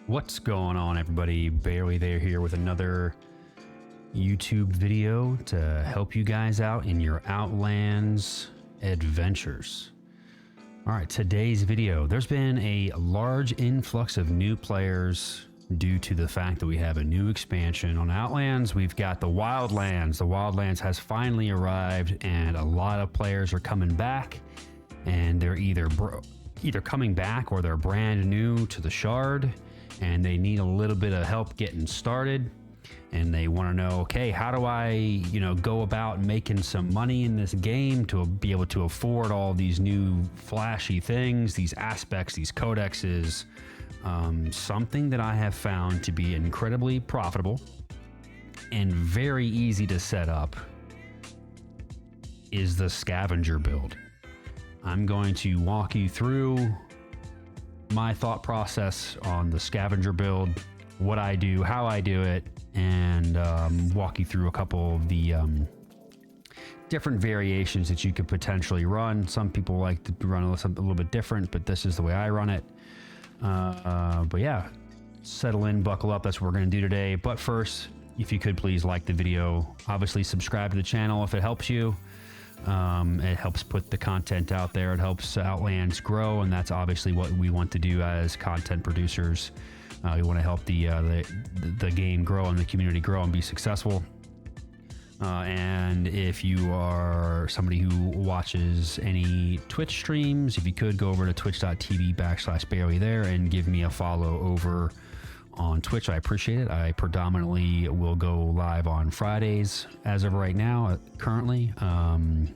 What's going on, everybody? Barely there here with another YouTube video to help you guys out in your Outlands adventures. All right, today's video, there's been a large influx of new players due to the fact that we have a new expansion on Outlands. We've got the Wildlands. The Wildlands has finally arrived, and a lot of players are coming back, and they're either coming back or they're brand new to the Shard, and they need a little bit of help getting started, and they want to know, okay, how do I, go about making some money in this game to be able to afford all these new flashy things, these aspects, these codexes. Something that I have found to be incredibly profitable and very easy to set up is the Scavenger build. I'm going to walk you through my thought process on the Scavenger build, what I do, how I do it, and walk you through a couple of the different variations that you could potentially run. Some people like to run a little bit different, but this is the way I run it. But yeah, settle in, buckle up. That's what we're going to do today. But first, if you could please like the video, obviously subscribe to the channel if it helps you. It helps put the content out there. It helps Outlands grow, and that's obviously what we want to do as content producers. We want to help the game grow and the community grow and be successful. And if you are somebody who watches any Twitch streams, if you could go over to twitch.tv/Barely there and give me a follow over on Twitch, I appreciate it. I predominantly will go live on Fridays as of right now. Currently, I've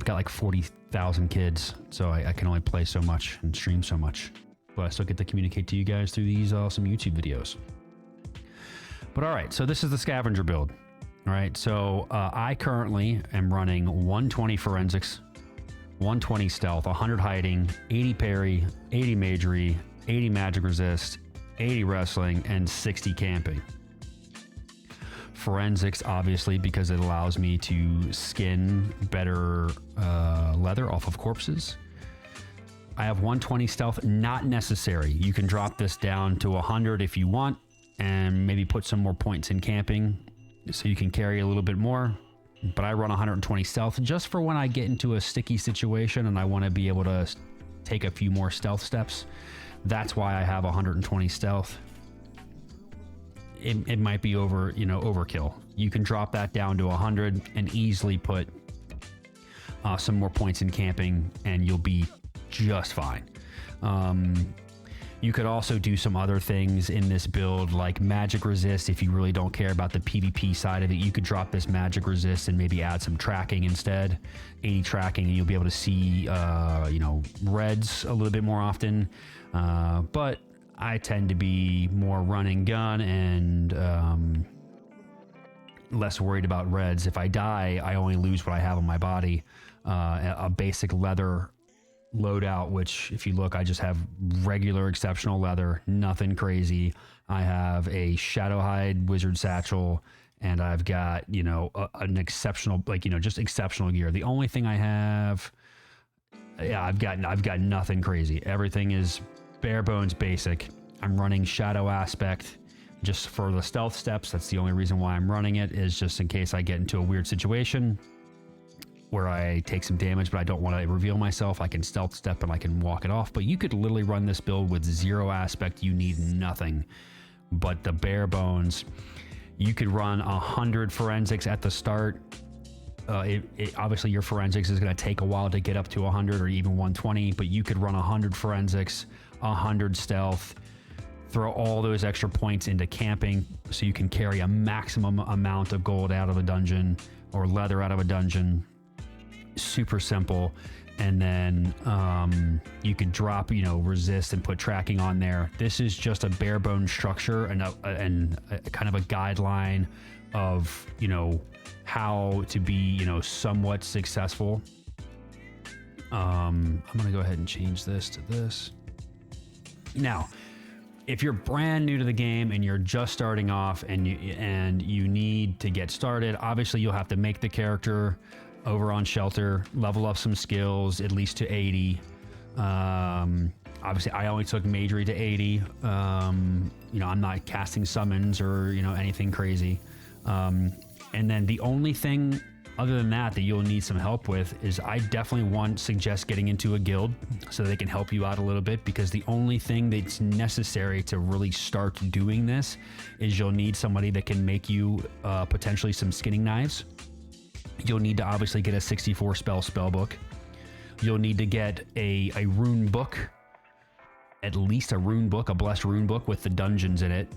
got like 40,000 kids, so I can only play so much and stream so much, but I still get to communicate to you guys through these awesome YouTube videos. But all right, so this is the Scavenger build. All right, so I currently am running 120 forensics, 120 stealth, 100 hiding, 80 parry, 80 magery, 80 magic resist, 80 wrestling, and 60 camping. Forensics, obviously, because it allows me to skin better leather off of corpses. I have 120 stealth, not necessary. You can drop this down to 100 if you want, and maybe put some more points in camping so you can carry a little bit more. But I run 120 stealth just for when I get into a sticky situation and I want to be able to take a few more stealth steps. That's why I have 120 stealth. It might be overkill. You can drop that down to 100 and easily put some more points in camping, and you'll be just fine. You could also do some other things in this build, like magic resist. If you really don't care about the PvP side of it, you could drop this magic resist and maybe add some tracking instead. 80 tracking, and you'll be able to see reds a little bit more often. But I tend to be more run and gun and less worried about reds. If I die, I only lose what I have on my body. A basic leather loadout, which if you look, I just have regular exceptional leather, nothing crazy. I have a shadow hide wizard satchel, and I've got an exceptional, just exceptional gear. The only thing I have, I've got nothing crazy. Everything is bare bones basic. I'm running shadow aspect just for the stealth steps. That's the only reason why I'm running it, is just in case I get into a weird situation where I take some damage, but I don't want to reveal myself. I can stealth step and I can walk it off. But you could literally run this build with 0 aspect. You need nothing but the bare bones. You could run 100 forensics at the start. Obviously your forensics is going to take a while to get up to 100 or even 120, but you could run 100 forensics, 100 stealth, throw all those extra points into camping so you can carry a maximum amount of gold out of a dungeon or leather out of a dungeon. Super simple. And then you could drop, resist and put tracking on there. This is just a bare bone structure and a kind of a guideline of, how to be, somewhat successful. I'm going to go ahead and change this to this. Now, if you're brand new to the game and you're just starting off and you need to get started, obviously you'll have to make the character. over on Shelter, level up some skills, at least to 80. Obviously, I only took Majory to 80. You know, I'm not casting summons or, you know, anything crazy. And then the only thing other than that you'll need some help with is I definitely suggest getting into a guild so they can help you out a little bit, because the only thing that's necessary to really start doing this is you'll need somebody that can make you potentially some skinning knives. You'll need to obviously get a 64 spell book. You'll need to get a rune book, at least a rune book, a blessed rune book with the dungeons in it.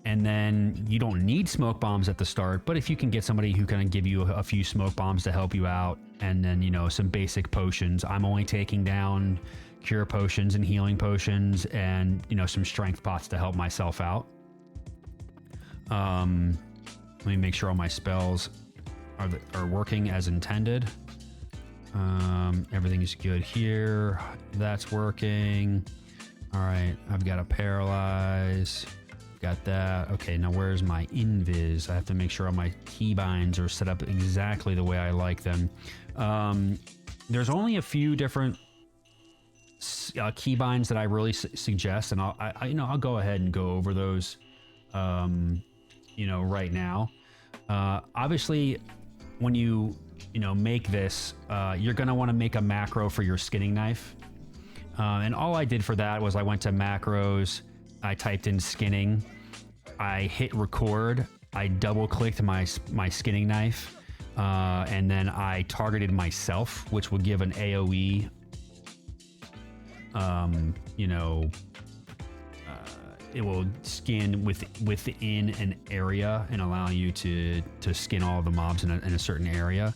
And then you don't need smoke bombs at the start, but if you can get somebody who can give you a few smoke bombs to help you out, and then, you know, some basic potions. I'm only taking down cure potions and healing potions and, you know, some strength pots to help myself out. Let me make sure all my spells are working as intended. Everything is good here. That's working. All right, I've got a paralyze. Got that. Okay, now where's my invis? I have to make sure all my keybinds are set up exactly the way I like them. There's only a few different keybinds that I really suggest, and I'll go ahead and go over those, you know, right now. Obviously, when you make this, you're gonna want to make a macro for your skinning knife, and all I did for that was I went to macros. I typed in skinning, I hit record, I double clicked my skinning knife, and then I targeted myself, which will give an AoE, it will skin within an area and allow you to skin all the mobs in a certain area.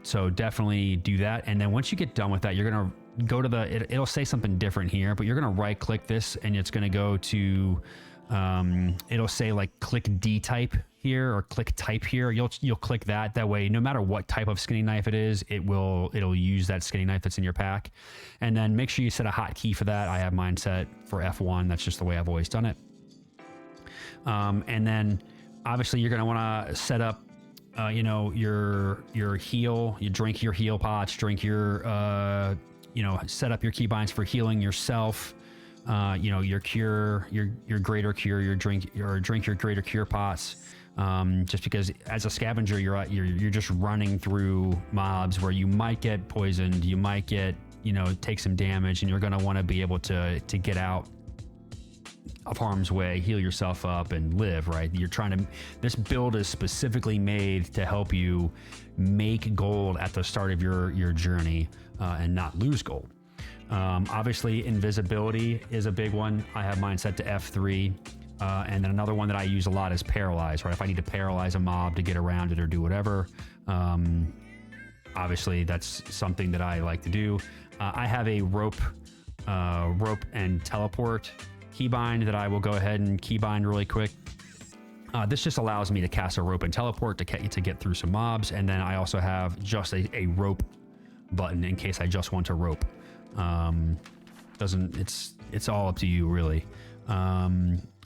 So definitely do that. And then once you get done with that, you're going to go to it'll say something different here, but you're going to right click this and it's going to go to, it'll say like click D type here or click type here. You'll click that. That way, no matter what type of skinning knife it is, it'll use that skinning knife that's in your pack. And then make sure you set a hotkey for that. I have mine set for F1. That's just the way I've always done it. And then obviously you're going to want to set up, your heal, you drink your heal pots, drink your, set up your keybinds for healing yourself. Your cure, your greater cure, drink your greater cure pots. Just because as a scavenger, you're just running through mobs where you might get poisoned, you might get, take some damage, and you're going to want to be able to get out of harm's way, heal yourself up, and live, right? This build is specifically made to help you make gold at the start of your journey, and not lose gold. Obviously, invisibility is a big one. I have mine set to F3. And then another one that I use a lot is paralyze, right? If I need to paralyze a mob to get around it or do whatever, obviously that's something that I like to do. I have a rope and teleport keybind that I will go ahead and keybind really quick. This just allows me to cast a rope and teleport to get through some mobs. And then I also have just a rope button in case I just want to rope. It's all up to you, really.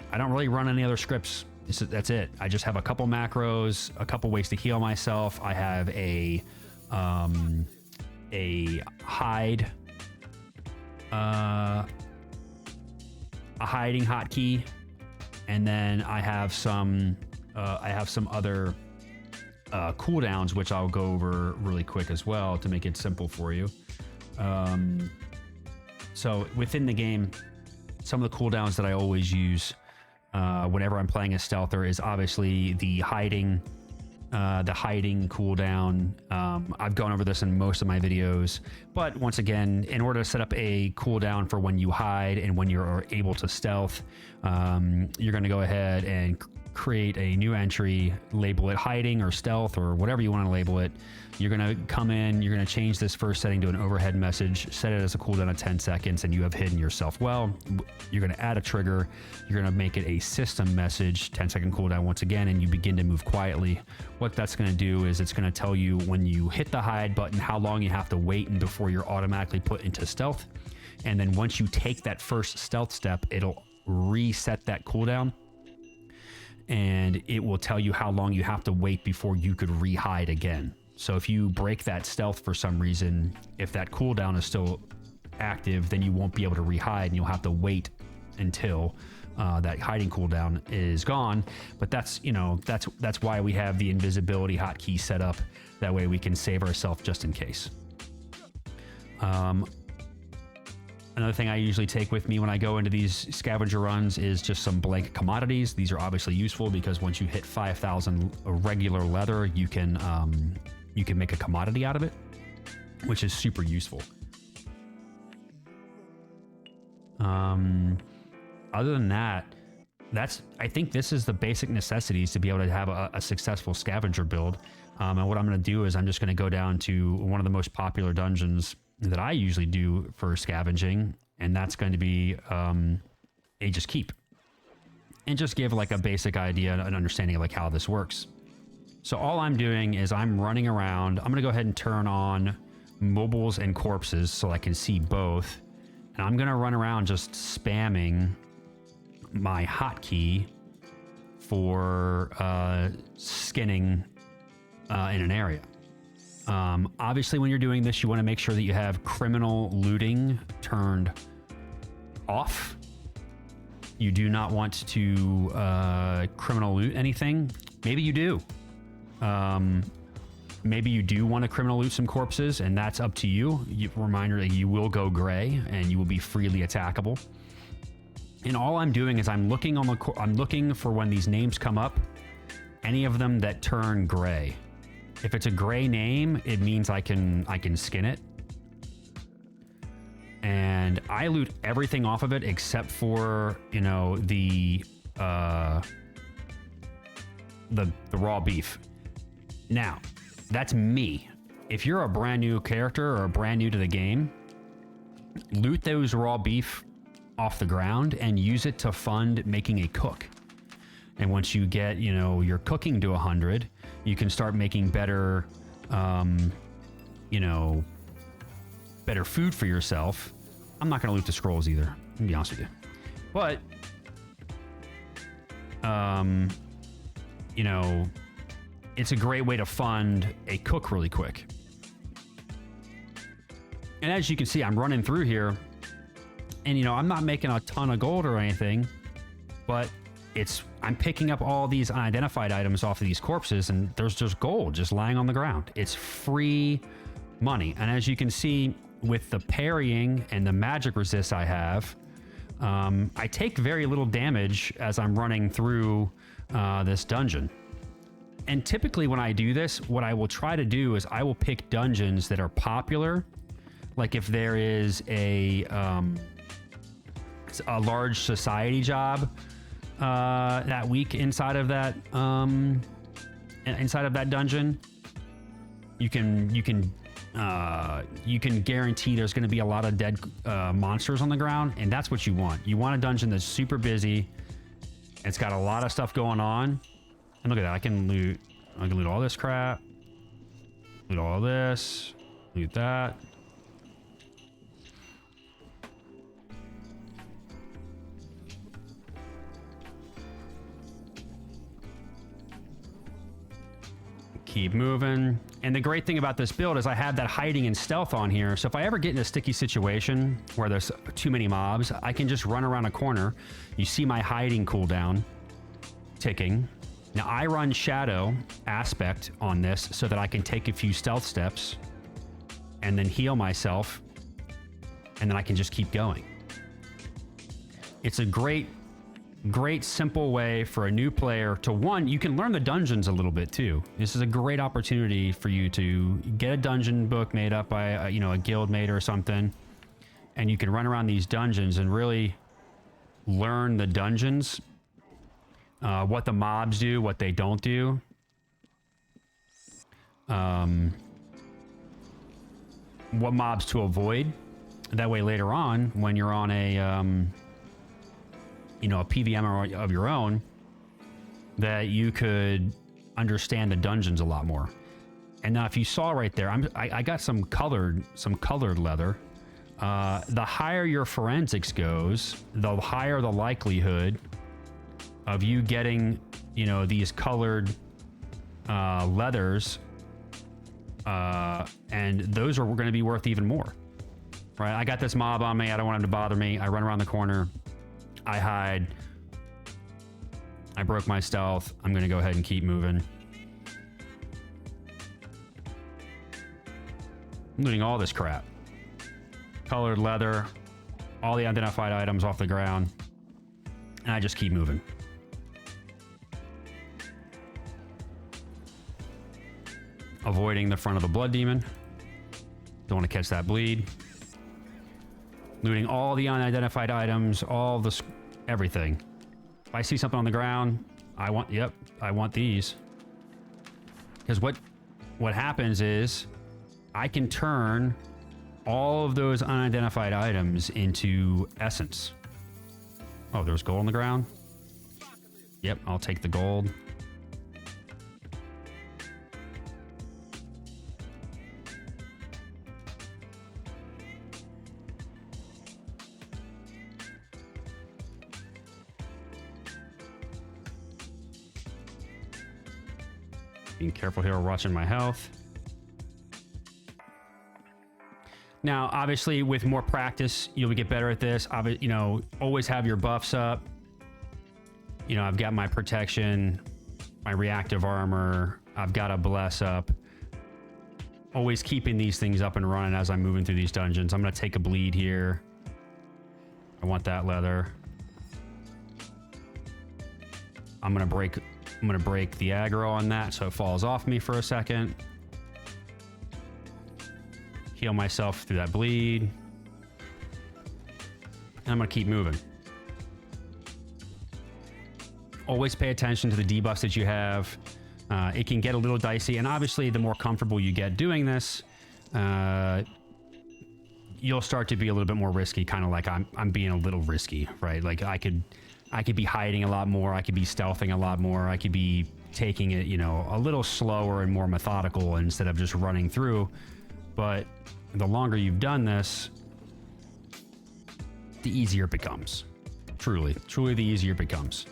I don't really run any other scripts. That's it. I just have a couple macros, a couple ways to heal myself. I have a hide, a hiding hotkey, and then I have some other cooldowns, which I'll go over really quick as well to make it simple for you. So within the game, some of the cooldowns that I always use whenever I'm playing a stealther is obviously the hiding cooldown. I've gone over this in most of my videos, but once again, in order to set up a cooldown for when you hide and when you're able to stealth, you're going to go ahead and create a new entry, label it hiding or stealth or whatever you want to label it. You're going to come in, you're going to change this first setting to an overhead message, set it as a cooldown of 10 seconds, and you have hidden yourself well. You're going to add a trigger, you're going to make it a system message, 10-second cooldown once again, and you begin to move quietly. What that's going to do is it's going to tell you when you hit the hide button how long you have to wait and before you're automatically put into stealth. And then once you take that first stealth step, it'll reset that cooldown, and it will tell you how long you have to wait before you could re-hide again. So if you break that stealth for some reason, if that cooldown is still active, then you won't be able to rehide, and you'll have to wait until that hiding cooldown is gone. But that's, you know, that's why we have the invisibility hotkey set up. That way we can save ourselves just in case. Another thing I usually take with me when I go into these scavenger runs is just some blank commodities. These are obviously useful because once you hit 5,000 regular leather, you can make a commodity out of it, which is super useful. Other than that, I think this is the basic necessities to be able to have a successful scavenger build. And what I'm going to do is I'm just going to go down to one of the most popular dungeons that I usually do for scavenging, and that's going to be Aegis Keep, and just give like a basic idea and understanding of like how this works. So all I'm doing is I'm running around. I'm going to go ahead and turn on mobiles and corpses so I can see both, and I'm going to run around just spamming my hotkey for skinning in an area. Obviously, when you're doing this, you want to make sure that you have criminal looting turned off. You do not want to criminal loot anything. Maybe you do. Maybe you do want to criminal loot some corpses, and that's up to you. Reminder that you will go gray and you will be freely attackable. And all I'm doing is I'm looking for when these names come up, any of them that turn gray. If it's a gray name, it means I can skin it. And I loot everything off of it except for, you know, the raw beef. Now, that's me. If you're a brand new character or brand new to the game, loot those raw beef off the ground and use it to fund making a cook. And once you get, you know, your cooking to 100, you can start making better, you know, better food for yourself. I'm not going to loot the scrolls either, to be honest with you. But, you know, it's a great way to fund a cook really quick. And as you can see, I'm running through here, and, you know, I'm not making a ton of gold or anything, but I'm picking up all these unidentified items off of these corpses, and there's just gold just lying on the ground. It's free money. And as you can see with the parrying and the magic resist I have, I take very little damage as I'm running through this dungeon. And typically when I do this, what I will try to do is I will pick dungeons that are popular. Like if there is a large society job that week inside of that dungeon, you can guarantee there's going to be a lot of dead monsters on the ground, and that's what you want. You want a dungeon that's super busy. It's got a lot of stuff going on, and look at that. I can loot all this crap, loot all this, loot that. Keep moving. And the great thing about this build is I have that hiding and stealth on here. So if I ever get in a sticky situation where there's too many mobs, I can just run around a corner. You see my hiding cooldown ticking. Now I run shadow aspect on this so that I can take a few stealth steps and then heal myself, and then I can just keep going. It's a great simple way for a new player to, one, you can learn the dungeons a little bit too. This is a great opportunity for you to get a dungeon book made up by a guild mate or something, and you can run around these dungeons and really learn the dungeons, what the mobs do, what they don't do. What mobs to avoid. That way later on, when you're on a PVM of your own, that you could understand the dungeons a lot more. And now if you saw right there, I got some colored leather. The higher your forensics goes, the higher the likelihood of you getting, these colored leathers And those are going to be worth even more, right? I got this mob on me. I don't want him to bother me. I run around the corner. I hide. I broke my stealth. I'm going to go ahead and keep moving. I'm looting all this crap. Colored leather, all the identified items off the ground. And I just keep moving. Avoiding the front of the blood demon. Don't want to catch that bleed. Looting all the unidentified items, all the everything. If I see something on the ground, I want these. Because what happens is I can turn all of those unidentified items into essence. Oh, there's gold on the ground. Yep, I'll take the gold. Being careful here, watching my health. Now, obviously, with more practice, you'll get better at this. You know, always have your buffs up. You know, I've got my protection, my reactive armor. I've got a bless up. Always keeping these things up and running as I'm moving through these dungeons. I'm going to take a bleed here. I want that leather. I'm going to break the aggro on that so it falls off me for a second. Heal myself through that bleed. And I'm going to keep moving. Always pay attention to the debuffs that you have. It can get a little dicey, and obviously the more comfortable you get doing this, you'll start to be a little bit more risky, kind of like I'm being a little risky, right? Like I could be hiding a lot more. I could be stealthing a lot more. I could be taking it, you know, a little slower and more methodical instead of just running through. But the longer you've done this, the easier it becomes. Truly the easier it becomes.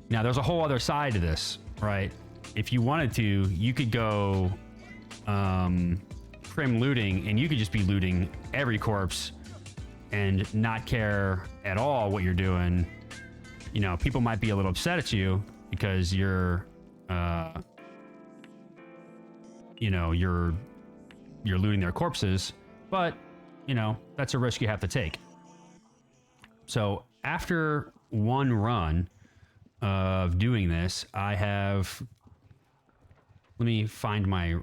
Now, there's a whole other side to this, right? If you wanted to, you could go prim looting, and you could just be looting every corpse and not care at all what you're doing. You know, people might be a little upset at you because you're looting their corpses, but you know, that's a risk you have to take. So after one run of doing this, I have, let me find my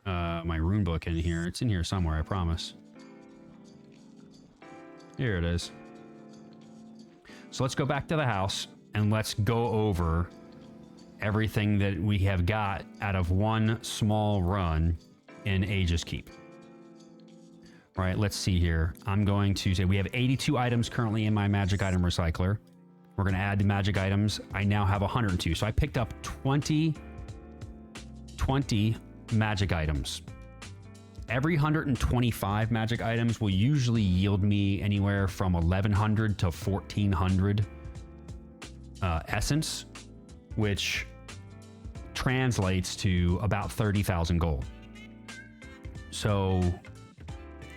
my rune book in here. It's in here somewhere, I promise. Here it is. So let's go back to the house and let's go over everything that we have got out of one small run in Aegis Keep. All right, let's see here. I'm going to say we have 82 items currently in my magic item recycler. We're going to add the magic items. I now have 102. So I picked up 20 magic items. Every 125 magic items will usually yield me anywhere from 1,100 to 1,400 essence, which translates to about 30,000 gold. So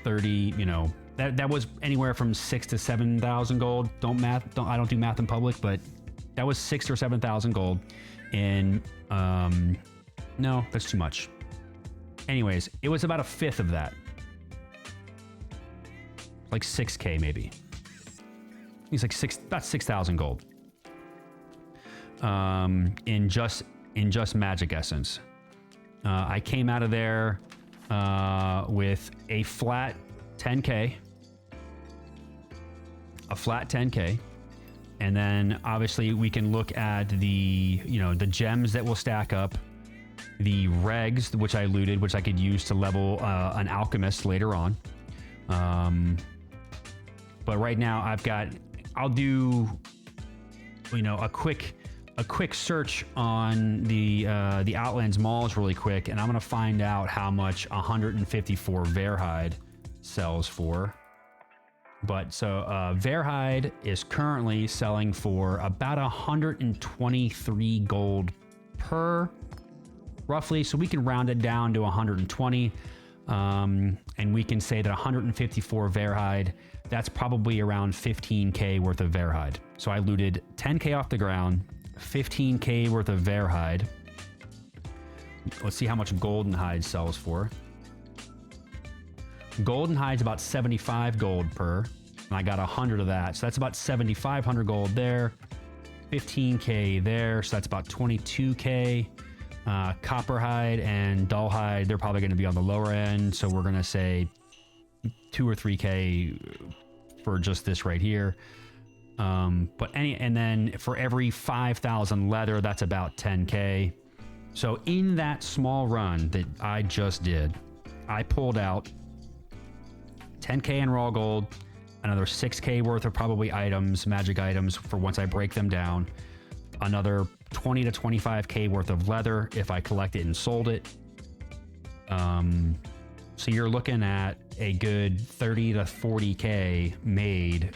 30, you know, that was anywhere from 6,000 to 7,000 gold. I don't do math in public, but that was 6,000 or 7,000 gold. And no, that's too much. Anyways, it was about a fifth of that. Like 6K maybe. It's like about 6,000 gold. In just magic essence. I came out of there with a flat 10K. A flat 10K. And then obviously we can look at the, you know, the gems that will stack up. The regs, which I looted, which I could use to level an alchemist later on. But right now I'll do, you know, a quick search on the Outlands malls really quick, and I'm gonna find out how much 154 Behr sells for. But so Behr is currently selling for about 123 gold per roughly. So we can round it down to 120. And we can say that 154 Behr, that's probably around 15K worth of Behr. So I looted 10K off the ground, 15K worth of Behr. Let's see how much golden hide sells for. Golden hide's about 75 gold per, and I got 100 of that. So that's about 7,500 gold there, 15K there. So that's about 22K. Copper hide and dull hide, they're probably going to be on the lower end. So we're going to say 2 or 3K for just this right here. And then for every 5,000 leather, that's about 10K. So in that small run that I just did, I pulled out 10K in raw gold, another 6K worth of probably items, magic items for once I break them down, another 20 to 25K worth of leather if I collect it and sold it. So you're looking at a good 30 to 40K made,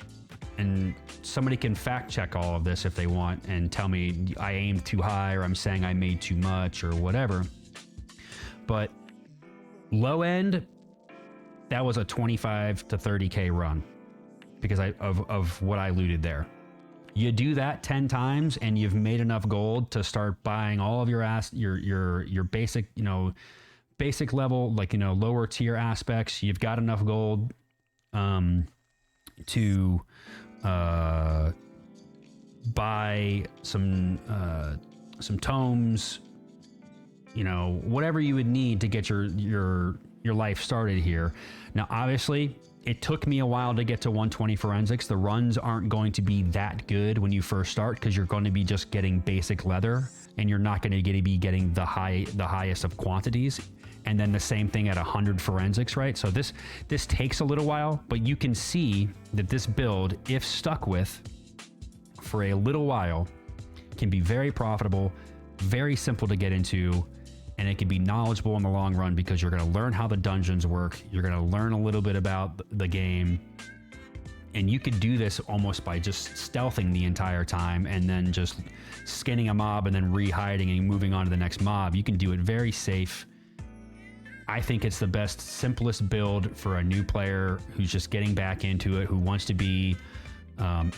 and somebody can fact check all of this if they want and tell me I aimed too high or I'm saying I made too much or whatever. But low end, that was a 25 to 30K run because of what I looted there. You do that 10 times and you've made enough gold to start buying all of your basic, basic level, like, lower tier aspects. You've got enough gold to buy some tomes, whatever you would need to get your life started here. Now, obviously, it took me a while to get to 120 forensics. The runs aren't going to be that good when you first start because you're going to be just getting basic leather and you're not going to be getting the highest of quantities. And then the same thing at 100 forensics, right? So this takes a little while, but you can see that this build, if stuck with for a little while, can be very profitable, very simple to get into, and it can be knowledgeable in the long run because you're going to learn how the dungeons work. You're going to learn a little bit about the game. And you could do this almost by just stealthing the entire time and then just skinning a mob and then re-hiding and moving on to the next mob. You can do it very safe. I think it's the best, simplest build for a new player who's just getting back into it, who wants to be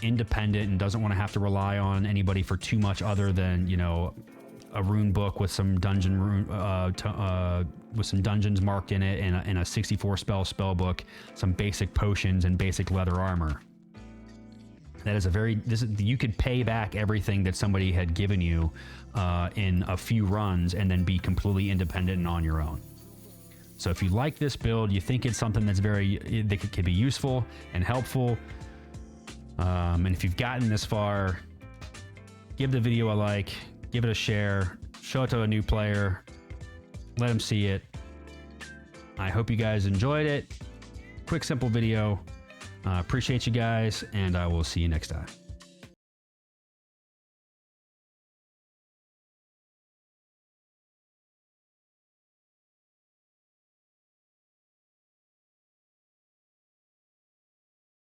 independent and doesn't want to have to rely on anybody for too much other than, a rune book with some dungeon with some dungeons marked in it, and a 64 spell book, some basic potions and basic leather armor. That is you could pay back everything that somebody had given you in a few runs and then be completely independent and on your own. So if you like this build, you think it's something that could be useful and helpful, and if you've gotten this far, give the video a like, give it a share, show it to a new player, let them see it. I hope you guys enjoyed it. Quick, simple video. Appreciate you guys, and I will see you next time.